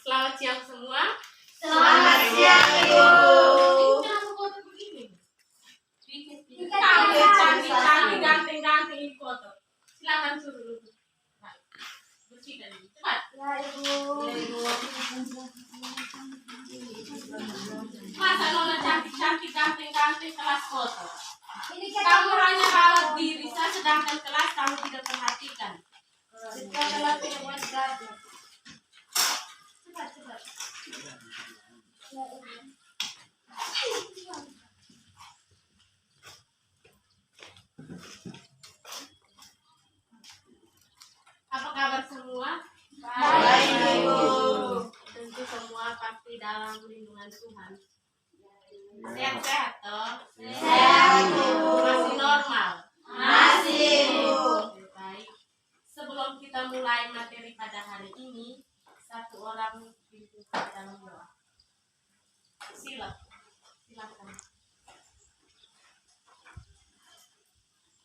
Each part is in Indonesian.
Selamat siang semua. Selamat siang, Ibu. Kenapa foto begini? Cantik, ganteng ini foto. Silakan suruh dulu. Bersihkan ini. Cepat. Ya, Ibu. Masa Nona cantik, ganteng kelas foto. Ini Kamu hanya rawat diri saja, sedangkan kelas kamu tidak perhatikan. kita kelas tidak buat gaduh. Cepat. Ya, Ibu. Apa kabar semua? Baik, Ibu. Tentu semua pasti dalam lindungan Tuhan. Sehat-sehat toh? Sehat, Ibu. Masih normal? Masih, Ibu. Baik. Sebelum kita mulai materi pada hari ini, satu orang pimpin kita dalam doa. Silakan.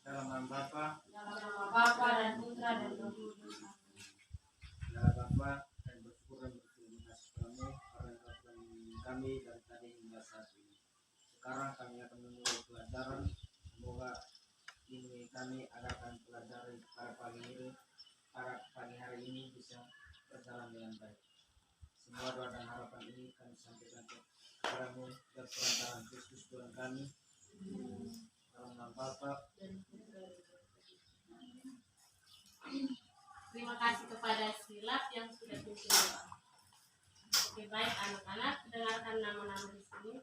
Dalam nama Bapa, Dalam nama Bapa dan Putra dan Roh Kudus. dalam Bapa dan bersyukur dan berterima kasih kami karena telah menemani kami dari tadi hingga saat ini. Sekarang kami akan memulai pelajaran. Semoga ini kami adakan pelajaran pada pagi hari ini bisa berjalan dengan baik. Semua doa dan harapan ini kami sampaikan kepadamu dan perantaraan Kristus Tuhan kami. Dalam nama Bapa. Terima kasih kepada Silat yang sudah pimpin doa. Oke, baik anak-anak, dengarkan nama-nama di sini.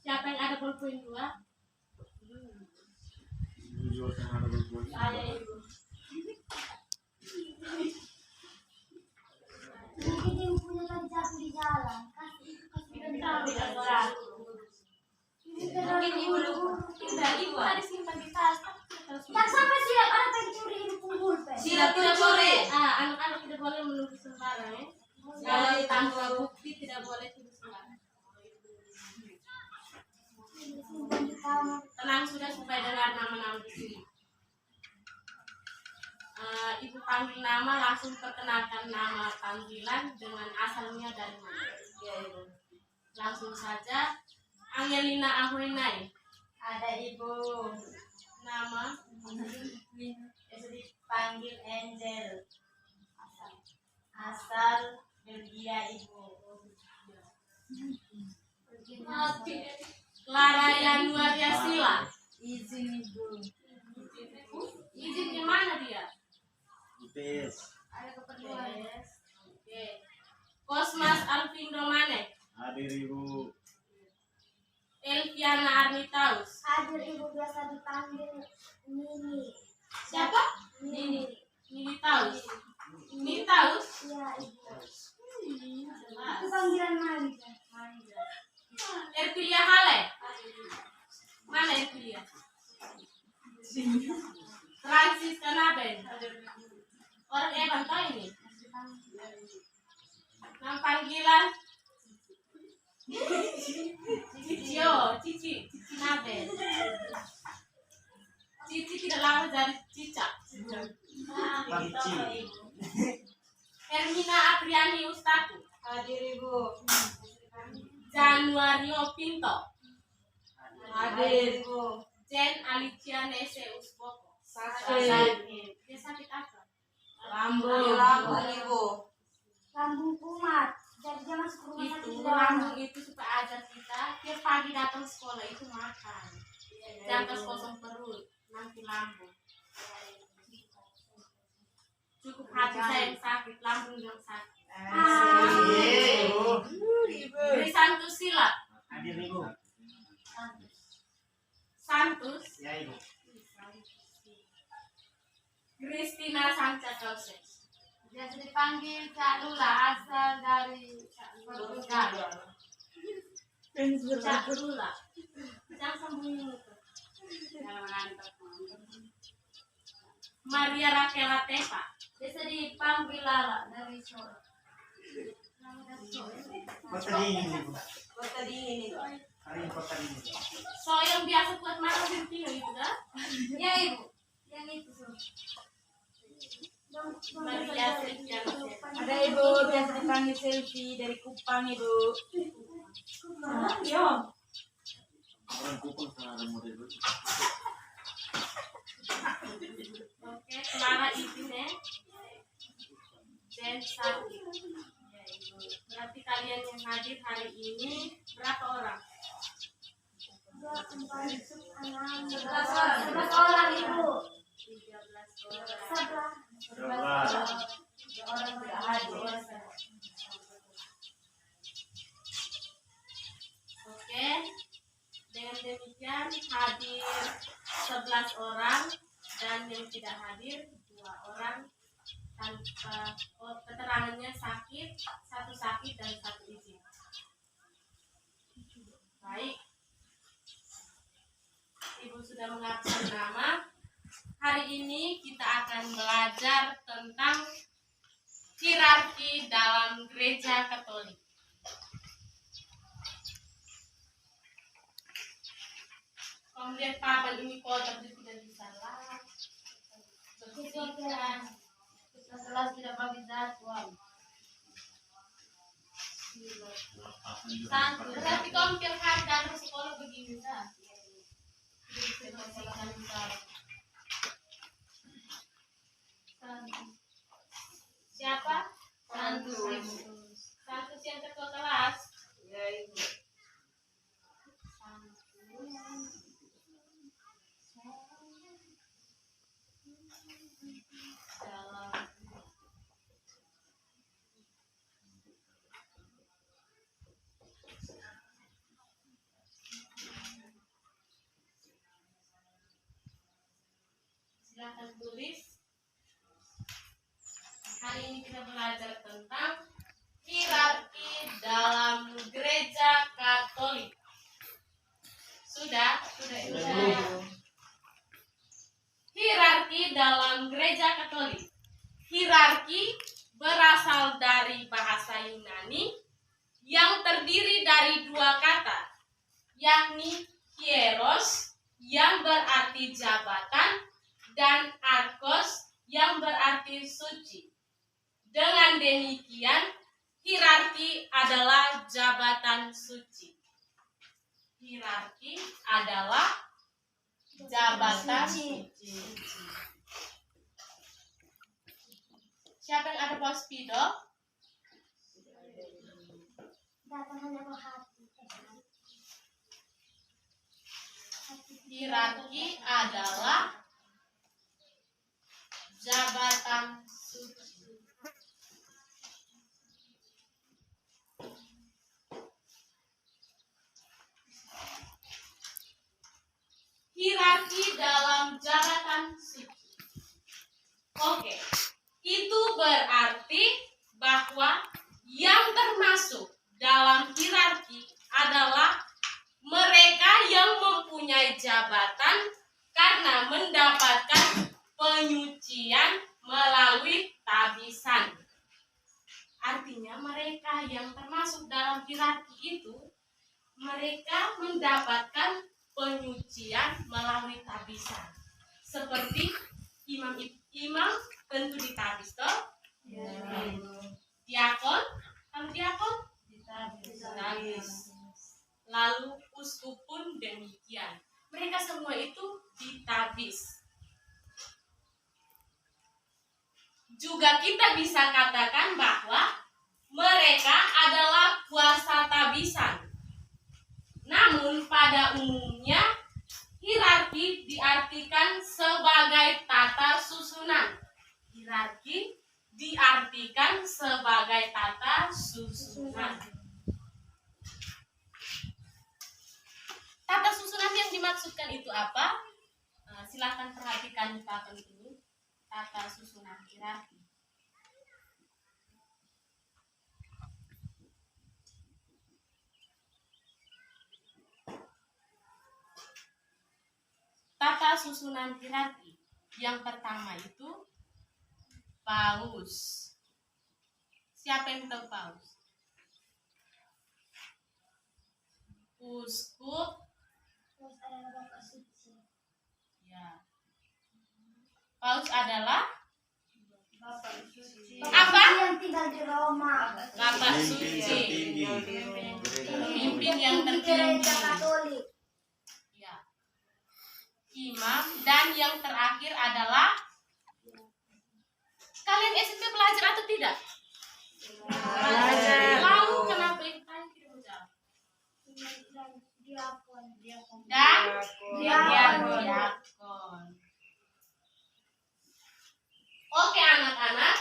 Siapa yang ada pulpen 2? Saya, Ibu. Ini punya tadi jatuh di jalan. Kasih Mungkin Ibu lupa. Ibu ada simpan di tas. tak sampai siap ada pencuri ini pulpen. Tidak boleh. Anak-anak tidak boleh menuduh sembarang ya. Kalau tanpa bukti tidak boleh tuduh sembarang. Tenang sudah supaya dengar nama-nama di sini. Ibu panggil nama, langsung perkenalkan nama panggilan dengan asalnya dari mana. Ya, Ibu. Langsung saja. Angelina Ahuinai. Ada Ibu. Nama Dipanggil Angel. Asal Belgia, Ibu. Clara Yanuaria Sila. Izin, Ibu. Izin di mana dia? IPS. Ada keperluan. Oke. Kosmas Alvindro Manek. Hadir Ibu. Elviana Arnitaus. Hadir, Ibu, biasa dipanggil Nini. Siapa? Nini. Nitaus. Nitaus? Iya, Ibu. Itu Jelas. panggilan Marija. Erpilia Hale. Mana Erpilia? Francis Kanaben. Orang Evan tahu ini. Nama panggilan Cici Naben. Cici tidak lama dari Cicak. Panci. Hermina Apriani Ustaku. Hadir, Ibu. Januario Pinto. Hadir, Ibu. Jen Alicia Nese Usboko. Sakit. Dia sakit apa? Lambung, Ibu. Lambung kumat. Jadi dia masuk rumah sakit. Itu lambung itu supaya ajar kita tiap pagi datang sekolah itu makan. Jangan kosong perut, nanti lambung. Cukup hati saya yang sakit, lambung yang sakit. Beri Santus Silat. Hadir Ibu. Santus. Ya Ibu. Christina Sancha Joseph. Biasa dipanggil Cak Lula, asal dari Portugal. Cak Lula. Jangan sembunyi muka. Maria Rakela Tepa. Biasa dipanggil Lala dari Solo. Kota dingin Ibu. Kota dingin itu. Hari ini kota dingin. So yang biasa buat makan pintu itu dah. Ya, Ibu. Yang itu, Maria Septiana. Ada ibu biasa dipanggil Selfie dari Kupang ibu. Yo. Orang Kupang sangat murid. Oke, Clara Ibine dan Sati. Ya, Ibu. Berarti kalian yang hadir hari ini berapa orang? 11 orang ibu. 13 orang. 11 orang tidak hadir. Oke, dengan demikian hadir 11 orang dan yang tidak hadir 2 orang tanpa keterangannya sakit, 1 sakit dan 1 izin. Baik, Ibu sudah mengabsen nama. Hari ini kita akan belajar tentang hierarki dalam gereja Katolik. Kemudian papan ini kotak tidak salah. Bersihkan. Setelah tidak bagi jadwal. Satu. Berarti kamu tiap hari datang ke sekolah begini kan? Siapa? Santus. Santus yang ketua kelas. Ya ibu. Silahkan tulis. Hari ini kita belajar tentang hierarki dalam gereja Katolik. Sudah? Sudah. Hierarki dalam gereja Katolik. Hierarki berasal dari bahasa Yunani yang terdiri dari 2 kata, yakni hieros yang berarti jabatan dan arkos yang berarti suci. Dengan demikian, hierarki adalah jabatan suci. Hierarki adalah jabatan suci. Siapa yang ada pospido? Hierarki adalah jabatan suci. Hierarki dalam jabatan suci. Oke, itu berarti bahwa yang termasuk dalam hierarki adalah mereka yang mempunyai jabatan karena mendapatkan penyucian melalui tabisan. Artinya mereka yang termasuk dalam hierarki itu, mereka mendapatkan penyucian melalui tabisan. Seperti imam tentu ditabis toh? Ya. Diakon, kalau diakon ditabis. Lalu uskup pun demikian. Mereka semua itu ditabis. Juga kita bisa katakan bahwa mereka adalah kuasa tabisan. Namun pada umumnya hierarki diartikan sebagai tata susunan. Hierarki diartikan sebagai tata susunan. Tata susunan yang dimaksudkan itu apa? Silakan perhatikan di papan ini. Tata susunan hierarki. Tata susunan hierarki. Yang pertama itu paus. Siapa yang tahu paus? Uskup. Ya. Paus adalah Apa? Yang tinggal di Roma. Bapak Pemimpin suci. tertinggi. Pemimpin yang Gereja tertinggi. Katolik. Ya. Imam, dan yang terakhir adalah kalian SMP belajar atau tidak? Belajar. Lalu kenapa ikutan kirim ucapan? Diakon. Dan Diakon. diakon. Oke anak-anak,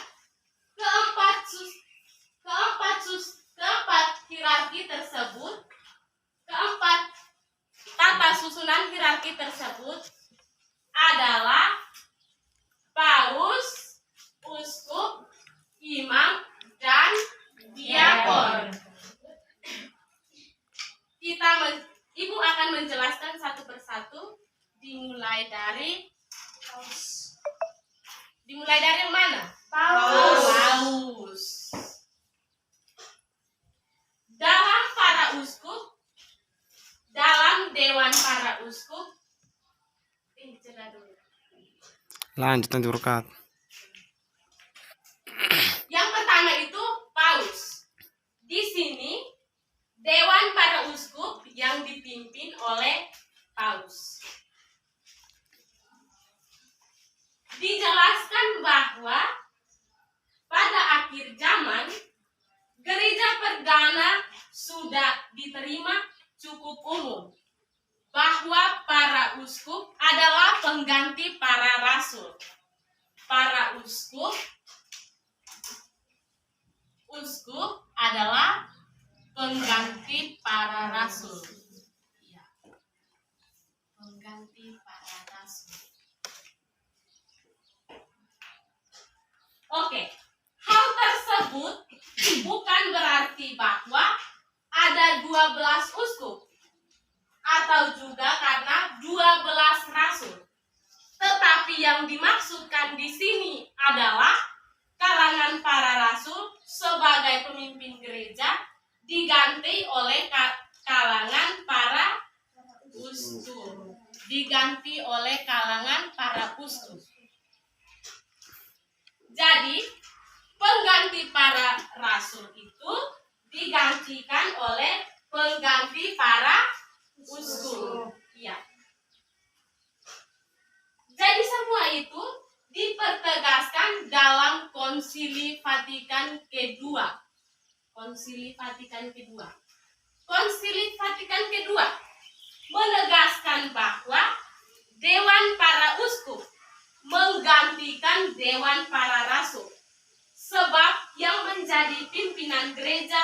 keempat hierarki tersebut, keempat tata susunan hierarki tersebut adalah paus, uskup, imam, dan diakon. Ibu akan menjelaskan satu persatu, dimulai dari yang mana? Paus. Dalam para uskup, dalam dewan para uskup, Lanjut nanti berkat. yang pertama itu paus. Di sini dewan para uskup yang dipimpin oleh paus. Dijelaskan bahwa pada akhir zaman gereja perdana sudah diterima cukup umum bahwa para uskup adalah pengganti para rasul. Para uskup adalah pengganti para rasul. Ya. Pengganti para rasul. Oke, hal tersebut bukan berarti bahwa ada 12 uskup atau juga karena 12 rasul. Tetapi yang dimaksudkan di sini adalah kalangan para rasul sebagai pemimpin gereja diganti oleh kalangan para uskup. Diganti oleh kalangan para uskup. Jadi, pengganti para rasul itu digantikan oleh pengganti para uskup. Ya. Jadi semua itu dipertegaskan dalam Konsili Vatikan kedua. Konsili Vatikan kedua. Konsili Vatikan kedua menegaskan bahwa dewan para uskup menggantikan dewan para rasul. Sebab yang menjadi pimpinan gereja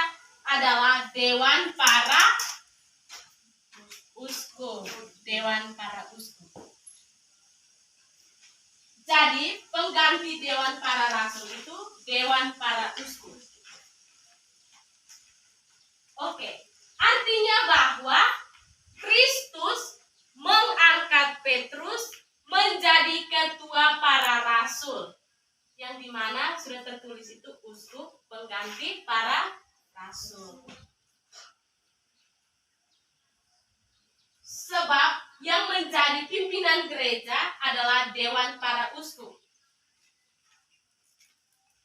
adalah dewan para uskup. Dewan para uskup. Jadi pengganti dewan para rasul itu dewan para uskup. Oke, artinya bahwa Kristus mengangkat Petrus menjadi ketua para rasul, yang dimana sudah tertulis itu uskup pengganti para rasul. Sebab yang menjadi pimpinan gereja adalah dewan para uskup.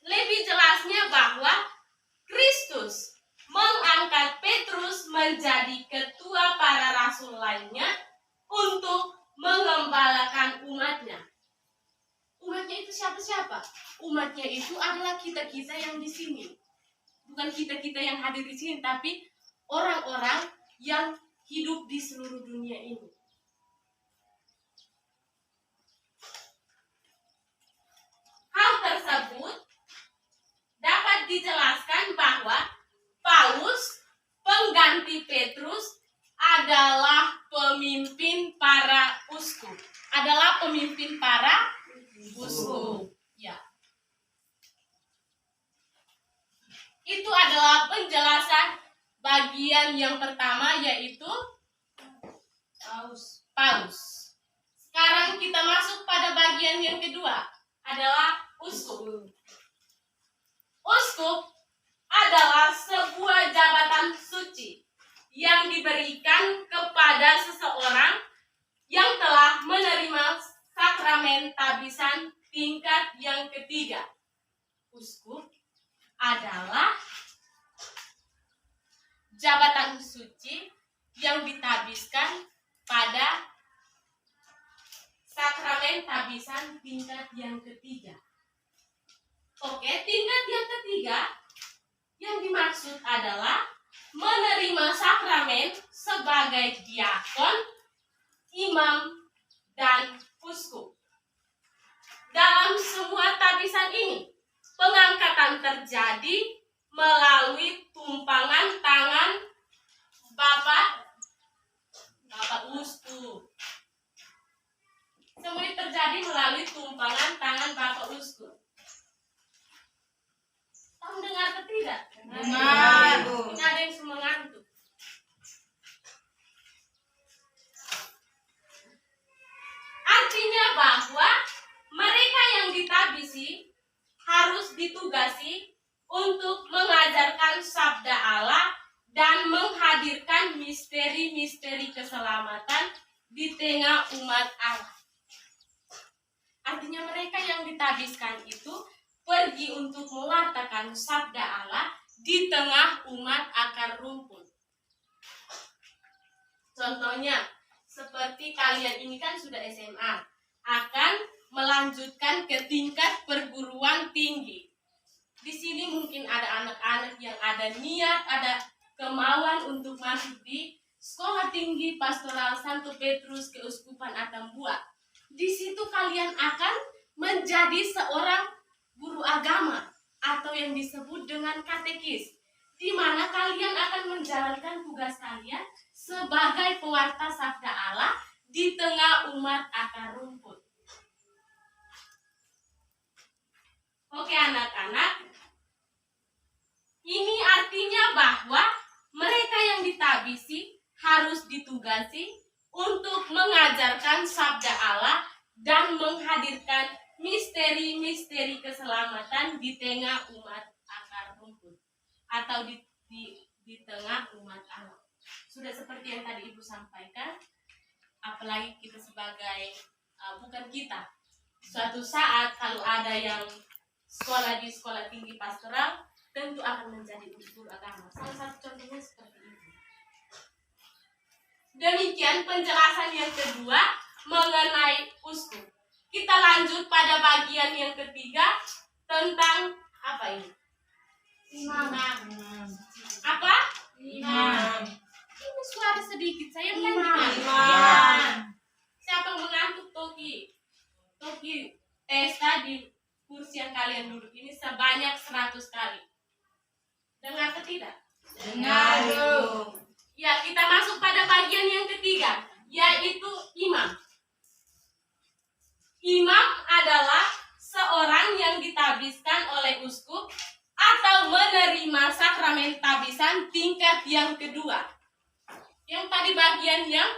Lebih jelasnya bahwa Kristus mengangkat Petrus menjadi ketua para rasul lainnya untuk mengembalakan umatnya. Umatnya itu siapa-siapa? Umatnya itu adalah kita-kita yang di sini. Bukan kita-kita yang hadir di sini, tapi orang-orang yang hidup di seluruh dunia ini. Hal tersebut dapat dijelaskan bahwa Paulus, pengganti Petrus, adalah pemimpin para uskup. Adalah pemimpin para uskup. Ya. Itu adalah penjelasan bagian yang pertama, yaitu paus. Sekarang kita masuk pada bagian yang kedua, adalah uskup. Uskup adalah sebuah jabatan suci yang diberikan kepada seseorang yang telah menerima sakramen tabisan tingkat yang ketiga. uskup adalah jabatan suci yang ditabiskan pada sakramen tabisan tingkat yang ketiga. Oke, tingkat yang ketiga yang dimaksud adalah menerima sakramen sebagai diakon, imam, dan uskup. Dalam semua tabisan ini, pengangkatan terjadi melalui tumpangan tangan Bapak Uskup. Semuanya terjadi melalui tumpangan tangan Bapak Uskup. Kamu dengar atau tidak? Dengar. Ini ada yang semua ngantuk. Artinya bahwa mereka yang ditabisi harus ditugasi untuk mengajarkan sabda Allah dan menghadirkan misteri-misteri keselamatan di tengah umat Allah. Artinya mereka yang ditabiskan itu pergi untuk mewartakan sabda Allah di tengah umat akar rumput. Contohnya, seperti kalian ini kan sudah SMA, akan melanjutkan ke tingkat perguruan tinggi. Di sini mungkin ada anak-anak yang ada niat, ada kemauan untuk masuk di Sekolah Tinggi Pastoral Santo Petrus Keuskupan Atambua. Di situ kalian akan menjadi seorang guru agama atau yang disebut dengan katekis, di mana kalian akan menjalankan tugas kalian sebagai pewarta sabda Allah di tengah umat akar rumput. Oke anak-anak, ini artinya bahwa mereka yang ditabisi harus ditugasi untuk mengajarkan sabda Allah dan menghadirkan misteri-misteri keselamatan di tengah umat akar rumput atau di tengah umat Allah. Sudah seperti yang tadi Ibu sampaikan, apalagi kita sebagai bukan kita, suatu saat kalau ada yang sekolah di sekolah tinggi pastoral, tentu akan menjadi guru agama. Salah satu contohnya seperti itu. Demikian penjelasan yang kedua mengenai uskup. Kita lanjut pada bagian yang ketiga tentang apa ini? Imam. Apa? Imam. Ini suara sedikit, saya Imam. melanjutkan. Siapa mengantuk Toki? Toki Testa di kursi yang kalian duduk ini sebanyak 100 kali. Dengar atau tidak? Dengar. Ya, kita masuk pada bagian yang ketiga, yaitu imam. Imam adalah seorang yang ditabiskan oleh uskup atau menerima sakramen tabisan tingkat yang kedua. Yang tadi bagian yang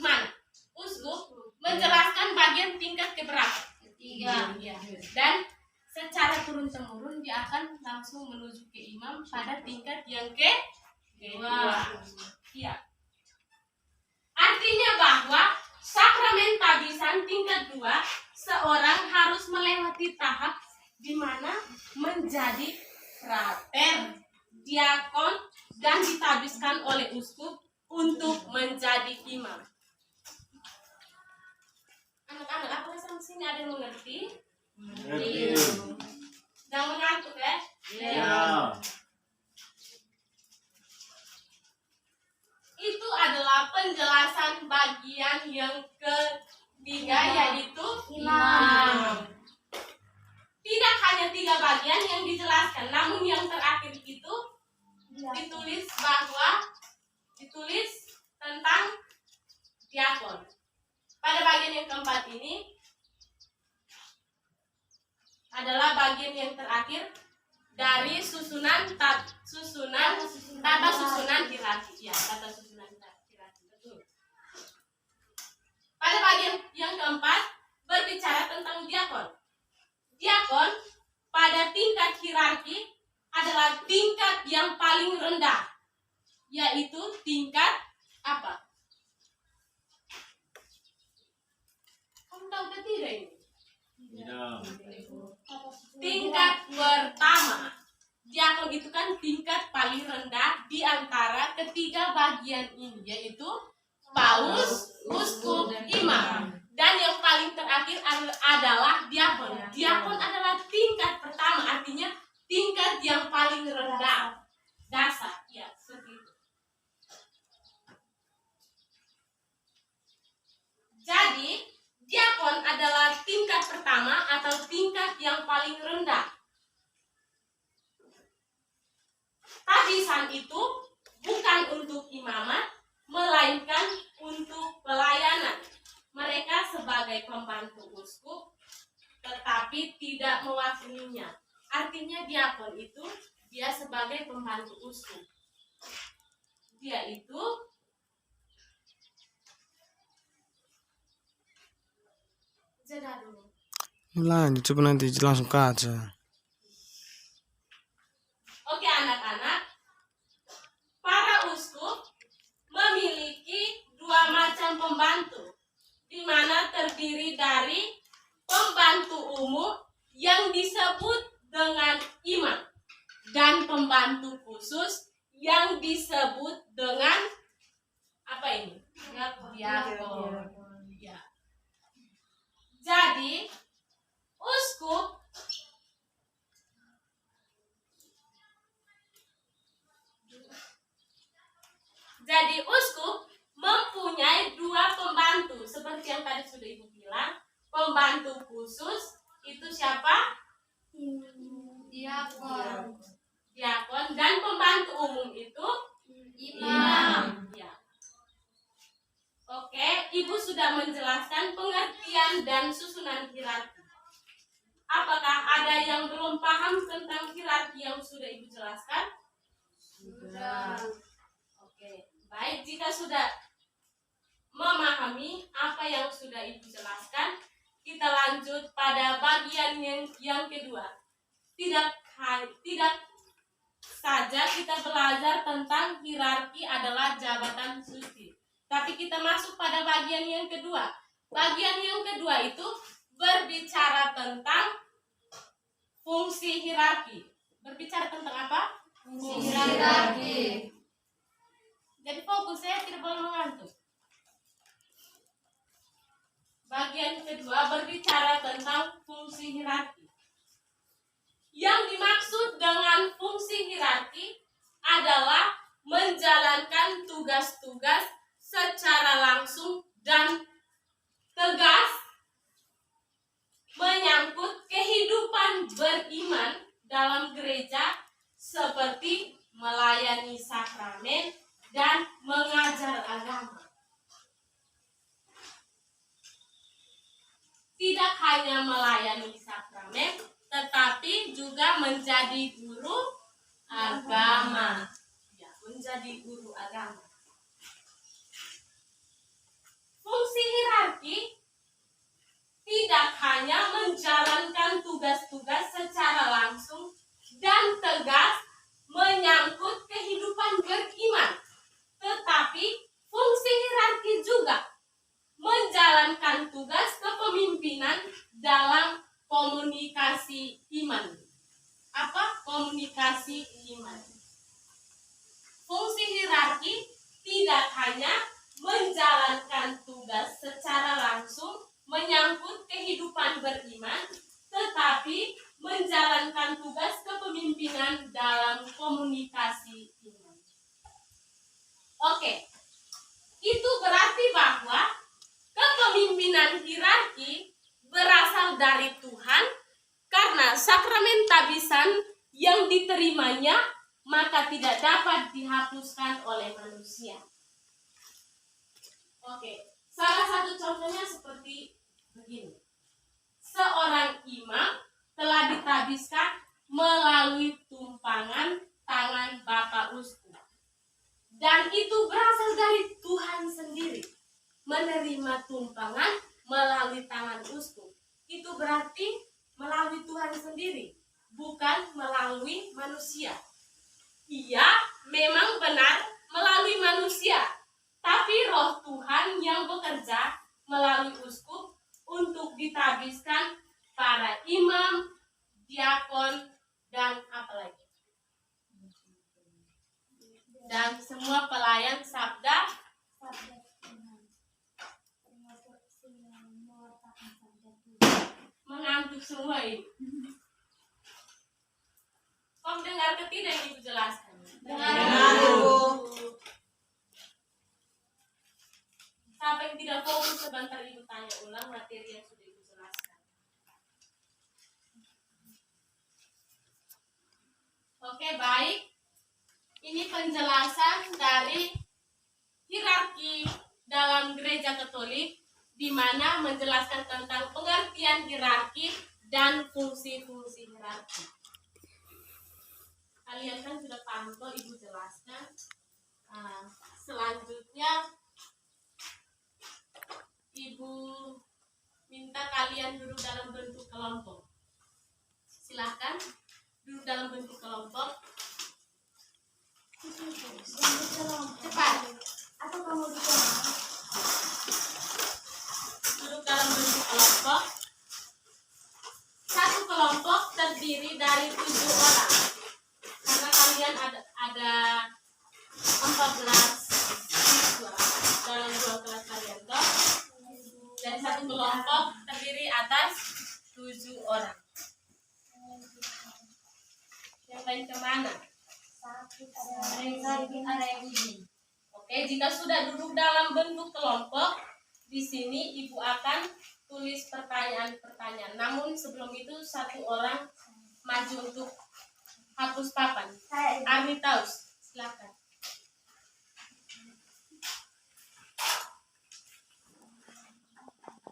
mana? Uskup menjelaskan bagian tingkat keberapa? Ketiga. Ya. Dan secara turun-temurun dia akan langsung menuju ke imam pada tingkat yang kedua. Ya. Artinya bahwa sakramen tabisan tingkat 2 seorang harus melewati tahap di mana menjadi frater, diakon, dan ditabiskan oleh uskup untuk menjadi imam. Anak-anak, apakah sampai sini ada yang mengerti? Mengerti. Jangan mengantuk ya? Ya. Itu adalah penjelasan bagian yang ketiga, yaitu imam. Tidak hanya 3 bagian yang dijelaskan, namun yang terakhir itu ditulis tentang diakon. Pada bagian yang keempat ini adalah bagian yang terakhir dari tata susunan hierarki. Ya, tata susunan hierarki. Betul. Pada bagian yang keempat berbicara tentang diakon. Diakon pada tingkat hierarki adalah tingkat yang paling rendah, yaitu tingkat apa? Kamu tahu ke tidak ini? Tidak. Tingkat bertahap. menjelaskan tingkat paling rendah di antara ketiga bagian ini, yaitu paus, uskup, imam. Dan yang paling terakhir adalah diakon. Diakon adalah tingkat pertama, artinya tingkat yang paling rendah. Dasar, ya, seperti itu. Jadi, diakon adalah tingkat pertama atau tingkat yang paling rendah. Tabisan itu bukan untuk imamat, melainkan untuk pelayanan. Mereka sebagai pembantu uskup, tetapi tidak mewakilinya. Artinya diakon itu dia sebagai pembantu uskup. Dia itu jeda dulu. Lanjut, coba nanti langsung kaca. Oke anak-anak, para uskup memiliki dua macam pembantu, di mana terdiri dari pembantu umum yang disebut dengan imam dan pembantu khusus yang disebut dengan apa ini? Diakon. Ya. Jadi uskup mempunyai dua pembantu seperti yang tadi sudah Ibu bilang. Pembantu khusus itu siapa? Diakon. Diakon. Dan pembantu umum itu imam. Ya. Oke, Ibu sudah menjelaskan pengertian dan susunan hierarki. Apakah ada yang belum paham tentang hierarki yang sudah Ibu jelaskan? Sudah. Oke, baik, jika sudah memahami apa yang sudah Ibu jelaskan, kita lanjut pada bagian yang kedua. Tidak saja kita belajar tentang hierarki adalah jabatan suci, tapi kita masuk pada bagian yang kedua. Bagian yang kedua itu berbicara tentang fungsi hierarki. Berbicara tentang apa? Fungsi hierarki. Jadi fokus saya tidak boleh mengantuk. Bagian kedua berbicara tentang fungsi hierarki. Yang dimaksud dengan fungsi hierarki adalah menjalankan tugas-tugas secara langsung dan tegas menyangkut kehidupan beriman dalam gereja seperti melayani sakramen dan mengajar agama. Tidak hanya melayani sakramen, tetapi juga menjadi guru agama. Ya, menjadi guru agama. Fungsi hierarki tidak hanya menjalankan tugas-tugas secara langsung dan tegas menyangkut kehidupan beriman, tetapi fungsi hierarki juga menjalankan tugas kepemimpinan dalam komunikasi iman. Apa komunikasi iman? Fungsi hierarki tidak hanya menjalankan tugas secara langsung menyangkut kehidupan beriman, tetapi menjalankan tugas kepemimpinan dalam komunikasi iman. Oke, itu berarti bahwa kepemimpinan hierarki berasal dari Tuhan karena sakramen tabisan yang diterimanya maka tidak dapat dihapuskan oleh manusia. Oke, salah satu contohnya seperti begini. Seorang imam telah ditabiskan melalui tumpangan tangan Bapak Uskup. Dan itu berasal dari Tuhan sendiri. Menerima tumpangan melalui tangan uskup. Itu berarti melalui Tuhan sendiri, bukan melalui manusia. Ia memang benar melalui manusia, tapi roh Tuhan yang bekerja melalui uskup untuk ditabiskan para imam, diakon, dan apa lagi? dan semua pelayan sabda sabda Tuhan. Termasuk semua taat sabda Tuhan. mengantuk semua ini. Kau dengar ke tidak yang Ibu jelaskan? Dengar, Ibu. Siapa yang tidak fokus sebentar Ibu tanya ulang materi yang sudah Ibu jelaskan. Oke, baik. Ini penjelasan dari hierarki dalam gereja Katolik, di mana menjelaskan tentang pengertian hierarki dan fungsi-fungsi hierarki. Kalian kan sudah paham kok Ibu jelaskan. Selanjutnya Ibu minta kalian duduk dalam bentuk kelompok. Silahkan duduk dalam bentuk kelompok. Cepat. Atau kamu bicara? Duduk dalam bentuk kelompok. Satu kelompok terdiri dari 7 orang. Karena kalian ada 14 siswa dalam 2 kelas kalian toh. Dari satu kelompok terdiri atas 7 orang. Yang lain kemana? Oke, jika sudah duduk dalam bentuk kelompok, di sini Ibu akan tulis pertanyaan-pertanyaan. Namun sebelum itu satu orang maju untuk hapus papan. Armitaus, silakan.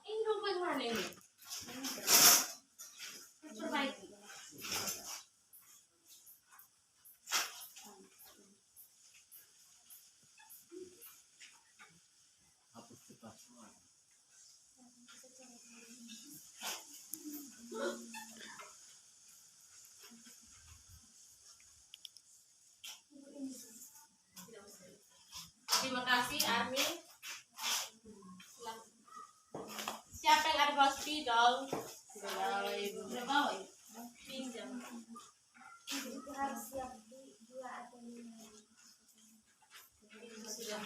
Ini rumput mana ini? Perbaiki. Hapus cepat semua. Terima kasih Armin. Silakan. Siapa yang ada bawa spidol? Sudah bawa ya? Pinjam. Itu harus siap di 2 atau 5. Itu sudah.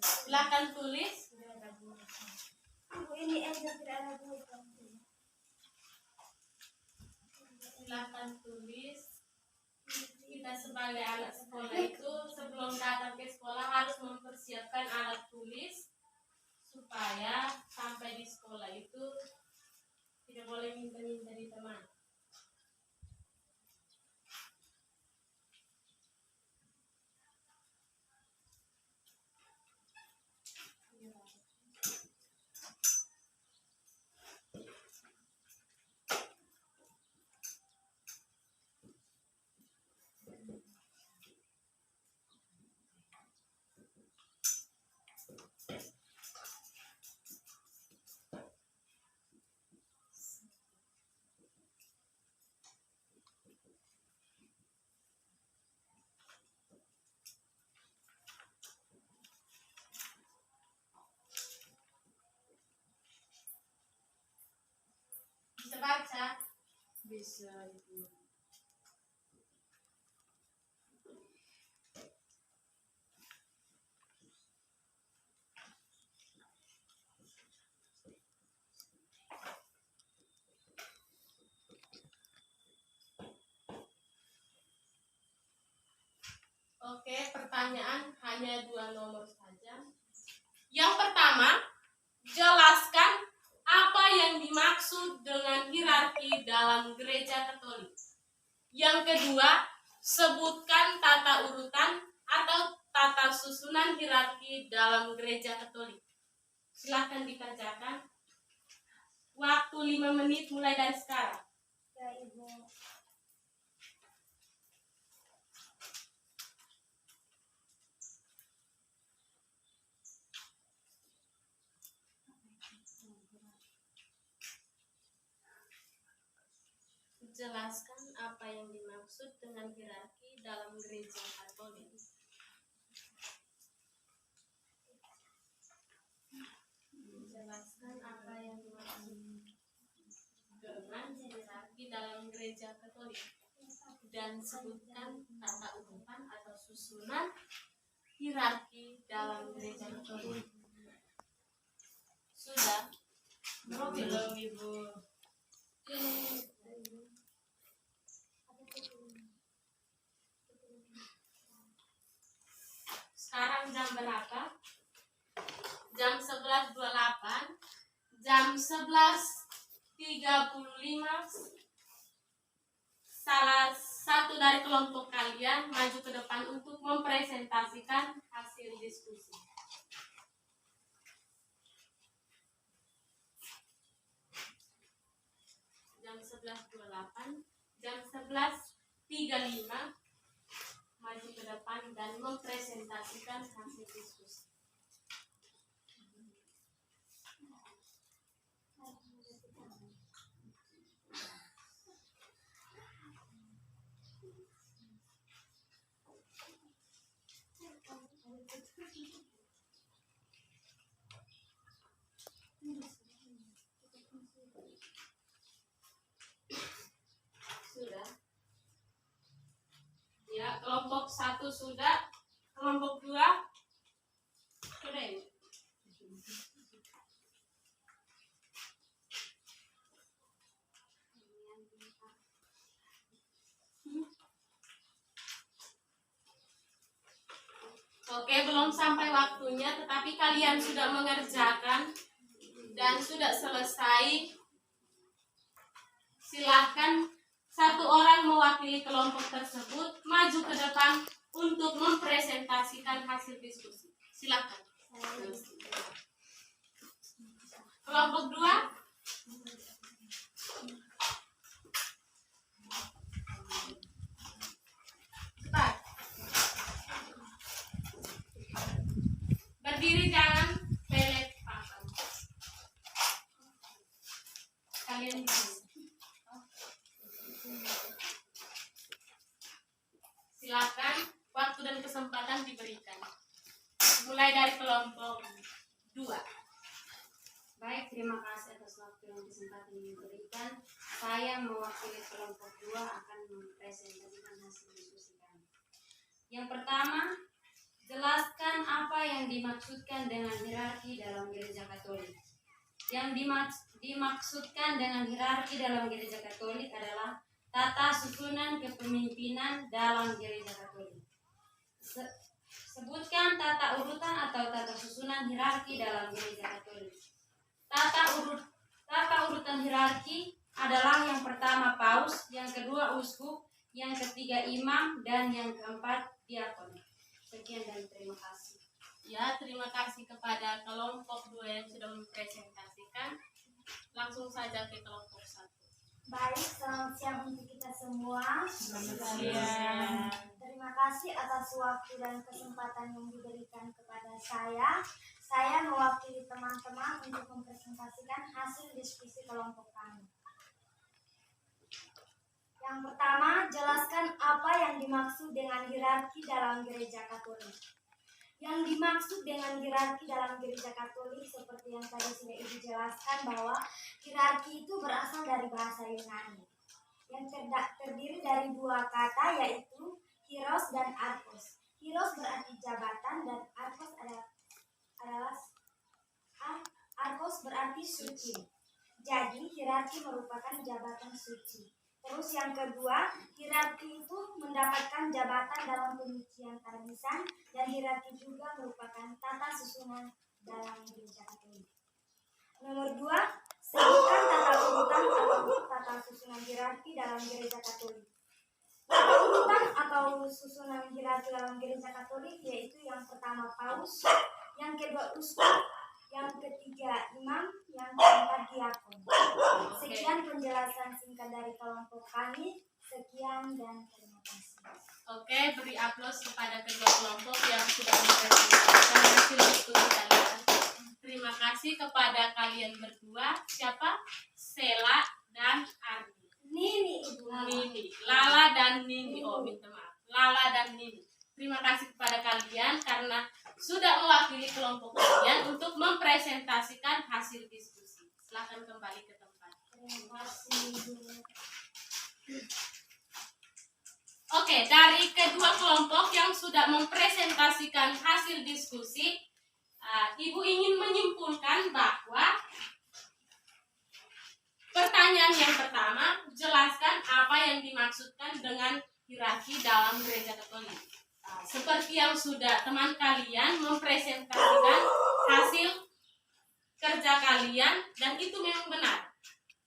Silakan tulis. Ibu, ini Angel tidak ada bukan. Silakan tulis. Kita sebagai anak sekolah itu sebelum datang ke sekolah harus mempersiapkan alat tulis supaya sampai di sekolah itu tidak boleh minta-minta di teman. Bisa baca? Bisa Ibu. Oke, pertanyaan hanya 2 nomor saja. Yang pertama, jelaskan apa yang dimaksud dengan hierarki dalam gereja Katolik. Yang kedua, sebutkan tata urutan atau tata susunan hierarki dalam gereja Katolik. Silakan dikerjakan. Waktu 5 menit mulai dari sekarang. Ya, Ibu. Jelaskan apa yang dimaksud dengan hierarki dalam gereja Katolik. Gereja Katolik dan sebutkan tata urutan atau susunan hierarki dalam Gereja Katolik. Sudah? Belum, Ibu. Sekarang jam berapa? Jam 11.28. Jam 11.35. Salah satu dari kelompok kalian maju ke depan untuk mempresentasikan hasil diskusi. Jam 11.28, jam 11.35 maju ke depan dan mempresentasikan hasil diskusi. Sudah? Ya, kelompok 1 sudah, kelompok 2 sudah ini. Oke, belum sampai waktunya, tetapi kalian sudah mengerjakan dan sudah selesai. Silahkan satu orang mewakili kelompok tersebut maju ke depan untuk mempresentasikan hasil diskusi. Silahkan. Kelompok 2. Cepat. Berdiri, jangan pelet papan. Kalian bisa. Silakan, waktu dan kesempatan diberikan. Mulai dari kelompok 2. Baik, terima kasih atas waktu dan kesempatan yang diberikan. Saya mewakili kelompok 2 akan mempresentasikan hasil diskusi kami. Yang pertama, jelaskan apa yang dimaksudkan dengan hierarki dalam Gereja Katolik. Yang dimaksudkan dengan hierarki dalam Gereja Katolik adalah tata susunan kepemimpinan dalam Gereja Katolik. Sebutkan tata urutan atau tata susunan hierarki dalam Gereja Katolik. Tata urutan hierarki adalah yang pertama paus, yang kedua uskup, yang ketiga imam, dan yang keempat diakon. Sekian dan terima kasih. Ya, terima kasih kepada kelompok 2 yang sudah mempresentasikan. Langsung saja ke kelompok 1. Baik, selamat siang untuk kita semua. Selamat siang. Terima kasih atas waktu dan kesempatan yang diberikan kepada saya. Saya mewakili teman-teman untuk mempresentasikan hasil diskusi kelompok kami. Yang pertama, jelaskan apa yang dimaksud dengan hierarki dalam Gereja Katolik. Yang dimaksud dengan hierarki dalam Gereja Katolik seperti yang tadi sudah Ibu jelaskan bahwa hierarki itu berasal dari bahasa Yunani yang terdiri dari 2 kata yaitu hieros dan arkos. Hieros berarti jabatan dan arkos arkos berarti suci. Jadi hierarki merupakan jabatan suci. Terus yang kedua, hierarki itu mendapatkan jabatan dalam penyucian tarmisan dan hierarki juga merupakan tata susunan dalam Gereja Katolik. Nomor 2, sebutkan tata urutan atau tata susunan hierarki dalam Gereja Katolik. Tata urutan atau susunan hierarki dalam Gereja Katolik yaitu yang pertama paus, yang kedua uskup, yang ketiga imam, yang keempat diakon. Sekian penjelasan singkat dari kelompok kami. Sekian dan terima kasih. Oke, beri aplaus kepada kedua kelompok yang sudah mempresentasikan hasil diskusi kalian. Terima kasih kepada kalian berdua. Siapa? Sela dan Ardi. Nini, Ibu. Nini, Lala dan Nini. Oh, minta maaf. Lala dan Nini. Terima kasih kepada kalian karena sudah mewakili kelompok kalian untuk mempresentasikan hasil diskusi. Silakan kembali ke tempat. Terima kasih, Ibu. Oke, dari kedua kelompok yang sudah mempresentasikan hasil diskusi, Ibu ingin menyimpulkan bahwa pertanyaan yang pertama, jelaskan apa yang dimaksudkan dengan hierarki dalam gereja Katolik. Seperti yang sudah teman kalian mempresentasikan hasil kerja kalian, dan itu memang benar.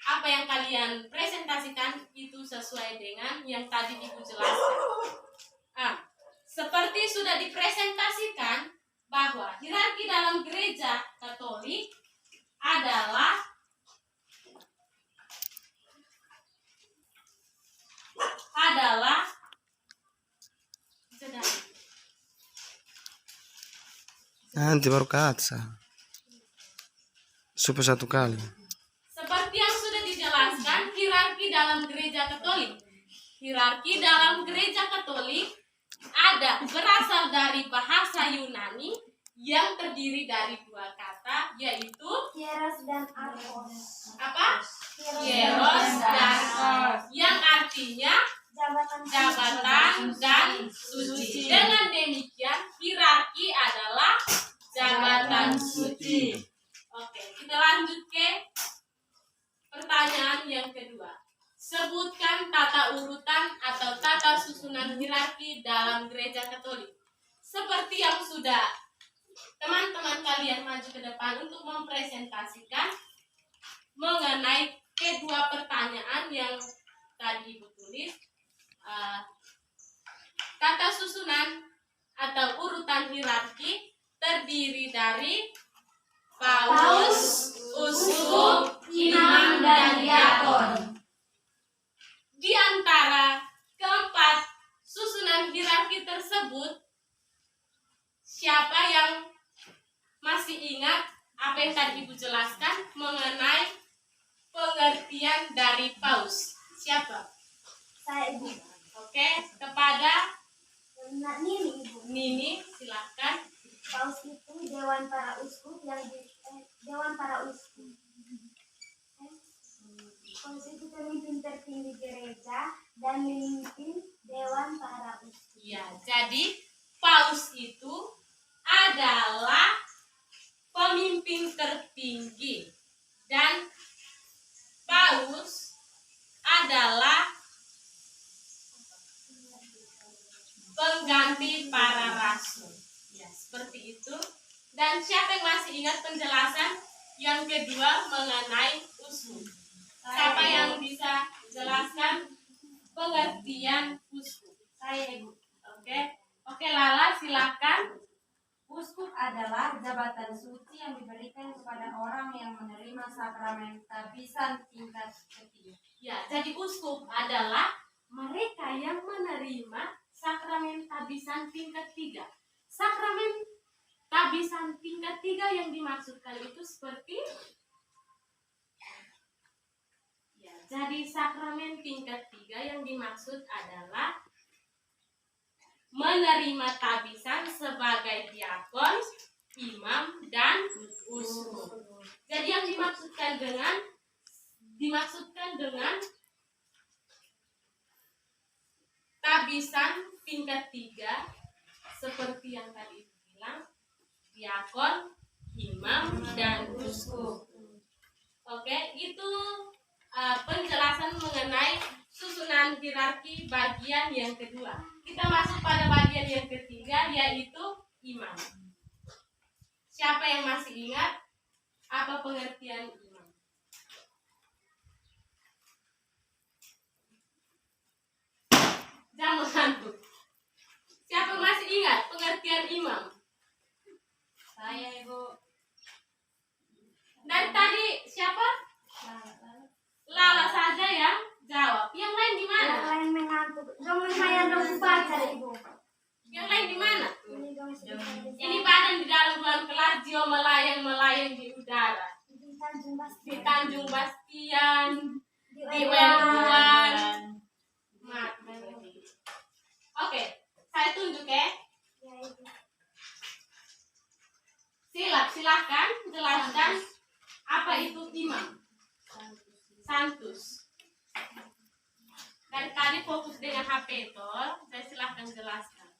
Apa yang kalian presentasikan itu sesuai dengan yang tadi Ibu jelaskan. Seperti sudah dipresentasikan bahwa hierarki dalam gereja Katolik adalah Nanti baru kaca. Supaya satu kali. seperti yang sudah dijelaskan hierarki dalam gereja Katolik. Hierarki dalam gereja Katolik berasal dari bahasa Yunani yang terdiri dari dua kata, yaitu Hieros dan Archos. apa? Hieros dan yang artinya jabatan dan suci. Dengan demikian, hierarki adalah jabatan suci. Oke, kita lanjut ke pertanyaan yang kedua. Sebutkan tata urutan atau tata susunan hierarki dalam gereja Katolik. Seperti yang sudah teman-teman kalian maju ke depan untuk mempresentasikan mengenai kedua pertanyaan yang tadi Ibu tulis. Tata susunan atau urutan hierarki terdiri dari paus, uskup, imam, dan diakon. Di antara keempat susunan hierarki tersebut, siapa yang masih ingat apa yang tadi Ibu jelaskan mengenai pengertian dari paus? Siapa? Saya Ibu. Oke, kepada Nini Ibu. Nini, silakan. Paus itu dewan para uskup dewan para uskup. Paus itu pemimpin tertinggi gereja dan memimpin dewan para uskup. Ya, jadi paus itu adalah pemimpin tertinggi dan paus adalah pengganti para rasul. Ya, seperti itu. Dan siapa yang masih ingat penjelasan yang kedua mengenai uskup? Siapa yang bisa jelaskan pengertian uskup? Saya Ibu. Oke, Lala silakan. Uskup adalah jabatan suci yang diberikan kepada orang yang menerima sakramen tabisan tingkat ketiga. Ya, jadi uskup adalah mereka yang menerima sakramen tabisan tingkat 3. Sakramen tabisan tingkat 3 yang dimaksudkan itu seperti ya, jadi sakramen tingkat 3 yang dimaksud adalah menerima tabisan sebagai diakon, imam, dan uskup. Jadi yang dimaksudkan dengan tabisan tingkat 3 seperti yang tadi bilang, diakon, imam, dan uskup. Oke, itu penjelasan mengenai susunan hierarki bagian yang kedua. Kita masuk pada bagian yang ketiga, yaitu imam. Siapa yang masih ingat apa pengertian imam? Jangan mengantuk. Siapa masih ingat pengertian imam? Saya Ibu. Dari tadi siapa? Lala saja yang jawab. Yang lain di mana? Yang lain mengantuk. Dong saya dong baca Ibu. Yang lain di mana? Ini dong Ini badan di dalam ruang kelas, jiwa melayang-melayang di udara. di Tanjung Bastian. Di Tanjung Bastian, di Welwan. Welwan. Oke, saya tunjuk ya. Ya, Ibu. Silahkan jelaskan apa itu imam. Santus. Dari tadi fokus dengan HP toh, saya silahkan jelaskan.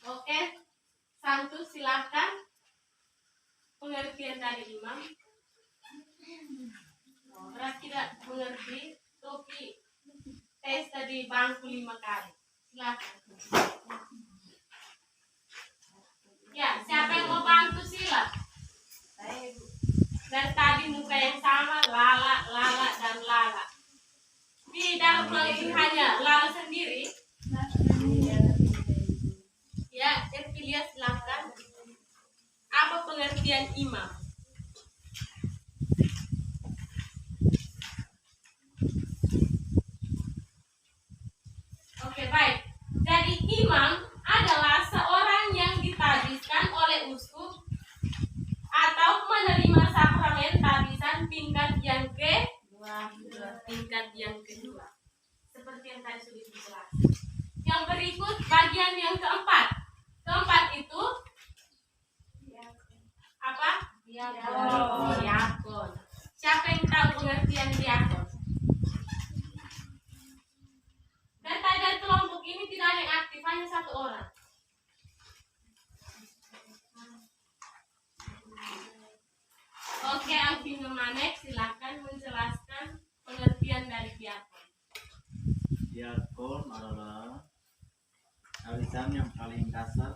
Oke, Santu silahkan pengertian dari imam. Oh, berat tidak mengerti, Topi tes tadi bangku 5 kali. Silahkan. Ya, siapa yang mau bantu sila? Dari tadi muka yang sama, Lala, Lala, dan Lala. Di dalam hal ini hanya Lala sendiri. Ya, Erpilia silahkan. Apa pengertian imam? Oke, baik. Jadi imam adalah seorang yang ditabiskan oleh uskup atau menerima sakramen tabisan tingkat yang kedua. Seperti yang tadi sudah dijelaskan. Yang berikut bagian yang keempat. Keempat itu apa? Diakon. Siapa yang tahu pengertian diakon? Dan dari kelompok ini tidak ada yang aktif, hanya 1 orang. Oke, Alvin Manek, silakan menjelaskan pengertian dari diakon. Diakon adalah tabisan yang paling kasar,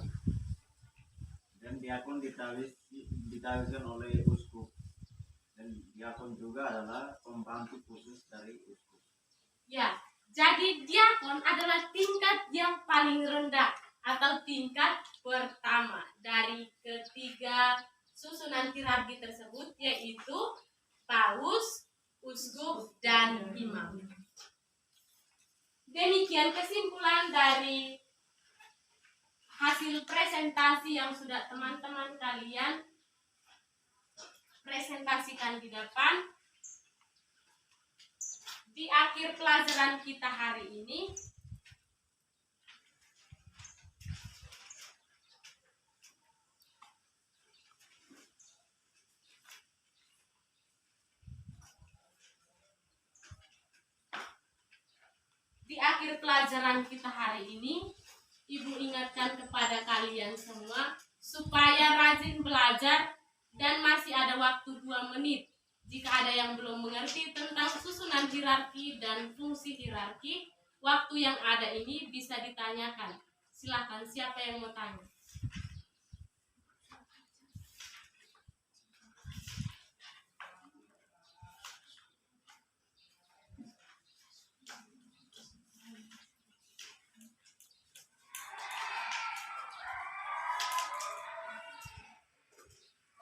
dan diakon ditabiskan oleh uskup, dan diakon juga adalah pembantu khusus dari uskup. Ya, jadi diakon adalah tingkat yang paling rendah atau tingkat pertama dari ketiga susunan hierarki tersebut, yaitu paus, uskup, dan imam. Demikian kesimpulan dari hasil presentasi yang sudah teman-teman kalian presentasikan di depan. Di akhir pelajaran kita hari ini, Ibu ingatkan kepada kalian semua supaya rajin belajar dan masih ada waktu 2 menit. Jika ada yang belum mengerti tentang susunan hierarki dan fungsi hierarki, waktu yang ada ini bisa ditanyakan. Silakan, siapa yang mau tanya?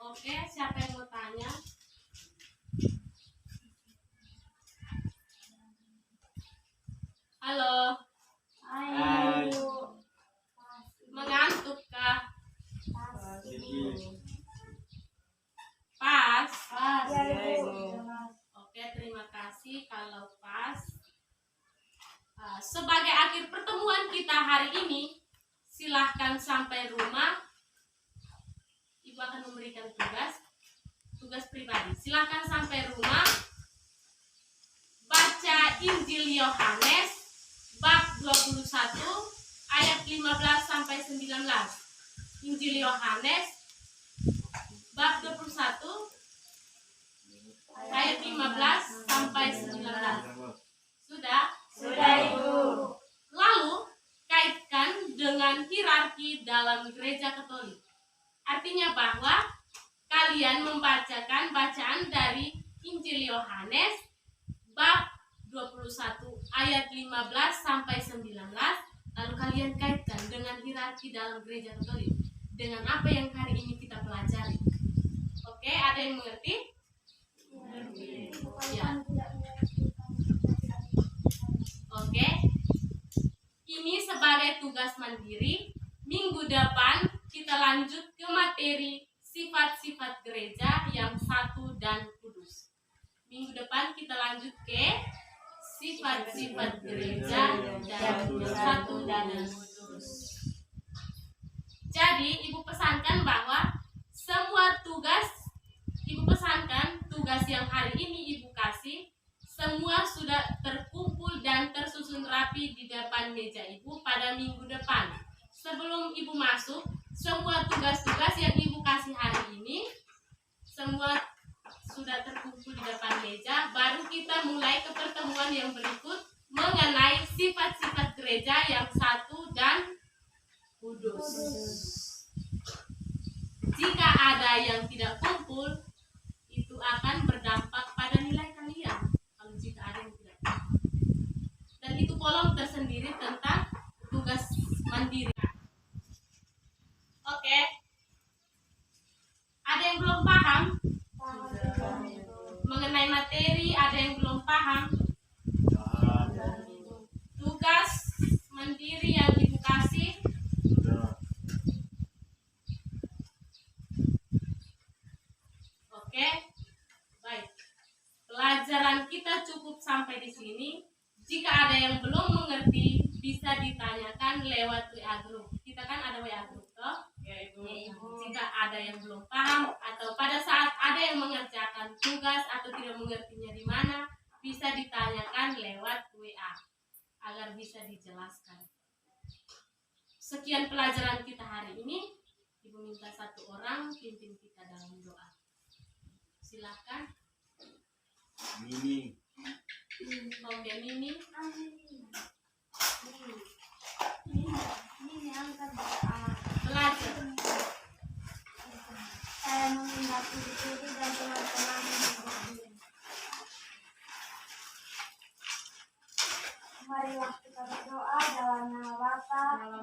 Oke, siapa yang mau tanya? Halo. Hai. Mengantuk kah? Pas. Pas. Ya, Ibu. Oke, terima kasih kalau pas. Sebagai akhir pertemuan kita hari ini, silahkan sampai rumah. Ibu akan memberikan tugas pribadi. Silahkan sampai rumah, baca Injil Yohanes bab 21 ayat 15 sampai 19. Injil Yohanes bab 21 ayat 15 sampai 19. Sudah? Sudah, Ibu. Lalu kaitkan dengan hierarki dalam gereja Katolik. Artinya bahwa kalian membacakan bacaan dari Injil Yohanes bab 21 ayat 15 sampai 19, lalu kalian kaitkan dengan hierarki dalam gereja Katolik dengan apa yang hari ini kita pelajari. Oke, ada yang mengerti? Ya. Oke. Ini sebagai tugas mandiri. Minggu depan kita lanjut ke materi sifat-sifat gereja yang satu dan kudus. Minggu depan kita lanjut ke sifat-sifat gereja yang satu dan kudus. Jadi Ibu pesankan bahwa semua tugas penasaran kan tugas yang hari ini Ibu kasih? Semua sudah terkumpul dan tersusun rapi di depan meja Ibu pada minggu depan. Sebelum Ibu masuk, semua tugas-tugas yang Ibu kasih hari ini semua sudah terkumpul di depan meja. Baru kita mulai ke pertemuan yang berikut mengenai sifat-sifat gereja yang satu dan kudus. Jika ada yang tidak kumpul, itu akan berdampak pada nilai kalian. Kalau jika ada yang tidak kumpul. Dan itu kolom tersendiri tentang tugas mandiri. Oke. Ada yang belum paham? Mengenai materi, ada yang belum paham? Tugas mandiri yang Ibu kasih Sudah. oke, baik. Pelajaran kita cukup sampai di sini. Jika ada yang belum mengerti, bisa ditanyakan lewat WA group. Kita kan ada WA group, toh? Ya, Ibu. Jika ada yang belum paham atau pada saat ada yang mengerjakan tugas atau tidak mengertinya di mana, bisa ditanyakan lewat WA agar bisa dijelaskan. Sekian pelajaran kita hari ini. Ibu minta satu orang pimpin kita dalam doa. Silahkan. Mimi. Oke, Mimi. Ini angkat doa. Belajar. Saya menghendaki diri dan teman-teman yang berdiri. Marilah kita berdoa dalam nama Bapa, Allah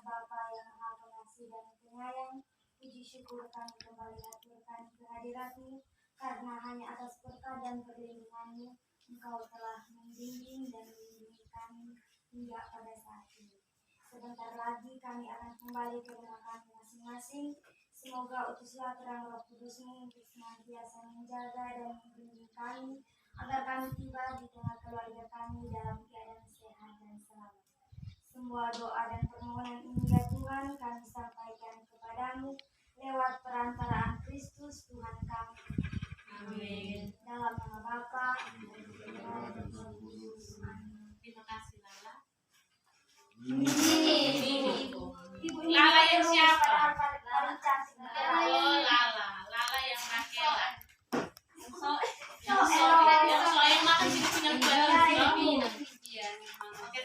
Bapa yang Maha Pengasih dan Penyayang. Puji syukur kami kembali aturkan kehadirat-Mu, karena hanya atas berkat dan perlindungan-Mu Engkau telah membimbing dan melindungi kami hingga pada saat ini. Sebentar lagi kami akan kembali ke rumah kami masing-masing. Semoga utuslah terang Roh Kudus-Mu untuk senantiasa menjaga dan membimbing kami, agar kami tiba di tengah keluarga kami dalam keadaan sehat dan selamat. Semua doa dan permohonan ini ya Tuhan kami sampaikan kepadamu lewat perantaraan Kristus Tuhan kami. Amin. Dalam nama Bapa, Terima kasih, Lala. Mimi. Lala yang siapa? Paling cantik. Oh, Lala. Lala yang Rakela. Yang so enak kan jadi punya buat Iya, memang. Oke,